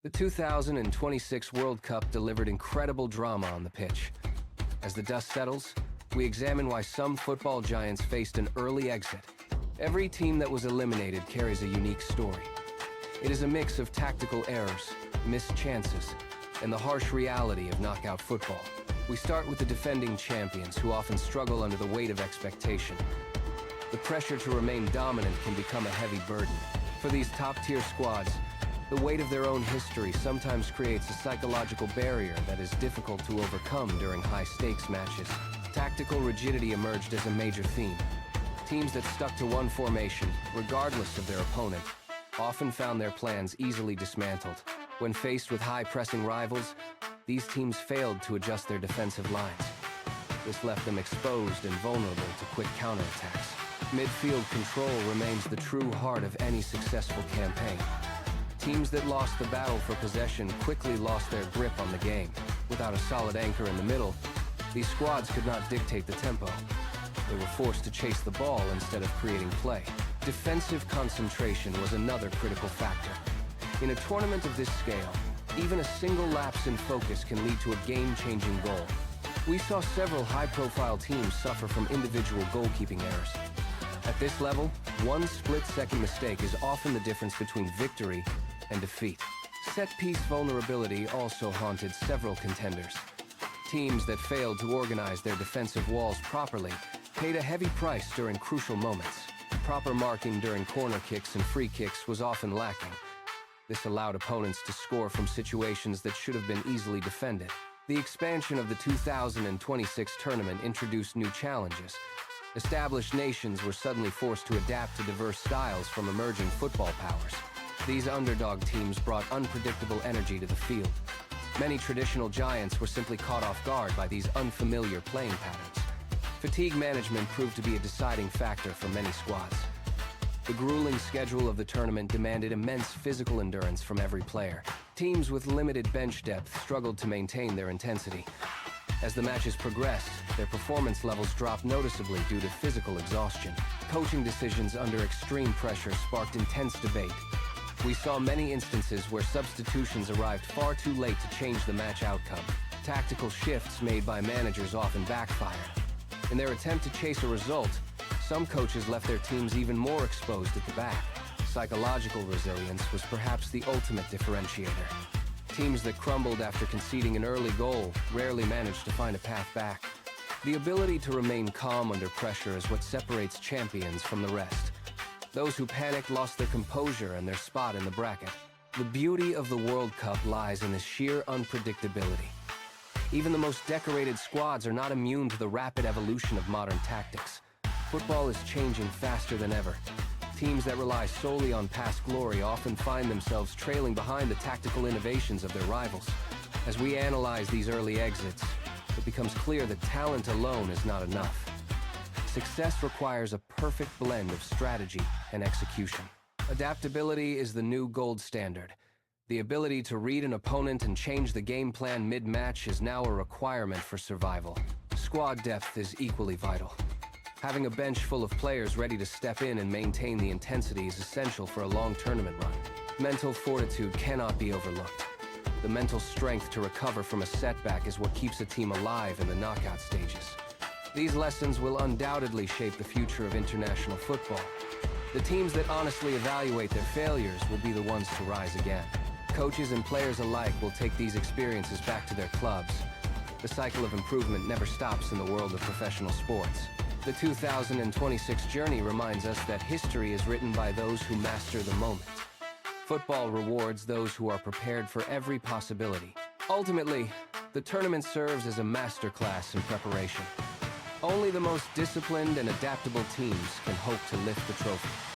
The 2026 World Cup delivered incredible drama on the pitch. As the dust settles, we examine why some football giants faced an early exit. Every team that was eliminated carries a unique story. It is a mix of tactical errors, missed chances, and the harsh reality of knockout football. We start with the defending champions, who often struggle under the weight of expectation. The pressure to remain dominant can become a heavy burden. For these top-tier squads, the weight of their own history sometimes creates a psychological barrier that is difficult to overcome during high-stakes matches. Tactical rigidity emerged as a major theme. Teams that stuck to one formation, regardless of their opponent, often found their plans easily dismantled. When faced with high-pressing rivals, these teams failed to adjust their defensive lines. This left them exposed and vulnerable to quick counterattacks. Midfield control remains the true heart of any successful campaign. Teams that lost the battle for possession quickly lost their grip on the game. Without a solid anchor in the middle, these squads could not dictate the tempo. They were forced to chase the ball instead of creating play. Defensive concentration was another critical factor. In a tournament of this scale, even a single lapse in focus can lead to a game-changing goal. We saw several high-profile teams suffer from individual goalkeeping errors. At this level, one split-second mistake is often the difference between victory and defeat. Set-piece vulnerability also haunted several contenders. Teams that failed to organize their defensive walls properly paid a heavy price during crucial moments. Proper marking during corner kicks and free kicks was often lacking. This allowed opponents to score from situations that should have been easily defended. The expansion of the 2026 tournament introduced new challenges. Established nations were suddenly forced to adapt to diverse styles from emerging football powers. These underdog teams brought unpredictable energy to the field. Many traditional giants were simply caught off guard by these unfamiliar playing patterns. Fatigue management proved to be a deciding factor for many squads. The grueling schedule of the tournament demanded immense physical endurance from every player. Teams with limited bench depth struggled to maintain their intensity. As the matches progressed, their performance levels dropped noticeably due to physical exhaustion. Coaching decisions under extreme pressure sparked intense debate. We saw many instances where substitutions arrived far too late to change the match outcome. Tactical shifts made by managers often backfired. In their attempt to chase a result, some coaches left their teams even more exposed at the back. Psychological resilience was perhaps the ultimate differentiator. Teams that crumbled after conceding an early goal rarely managed to find a path back. The ability to remain calm under pressure is what separates champions from the rest. Those who panicked lost their composure and their spot in the bracket. The beauty of the World Cup lies in the sheer unpredictability. Even the most decorated squads are not immune to the rapid evolution of modern tactics. Football is changing faster than ever. Teams that rely solely on past glory often find themselves trailing behind the tactical innovations of their rivals. As we analyze these early exits, it becomes clear that talent alone is not enough. Success requires a perfect blend of strategy and execution. Adaptability is the new gold standard. The ability to read an opponent and change the game plan mid-match is now a requirement for survival. Squad depth is equally vital. Having a bench full of players ready to step in and maintain the intensity is essential for a long tournament run. Mental fortitude cannot be overlooked. The mental strength to recover from a setback is what keeps a team alive in the knockout stages. These lessons will undoubtedly shape the future of international football. The teams that honestly evaluate their failures will be the ones to rise again. Coaches and players alike will take these experiences back to their clubs. The cycle of improvement never stops in the world of professional sports. The 2026 journey reminds us that history is written by those who master the moment. Football rewards those who are prepared for every possibility. Ultimately, the tournament serves as a masterclass in preparation. Only the most disciplined and adaptable teams can hope to lift the trophy.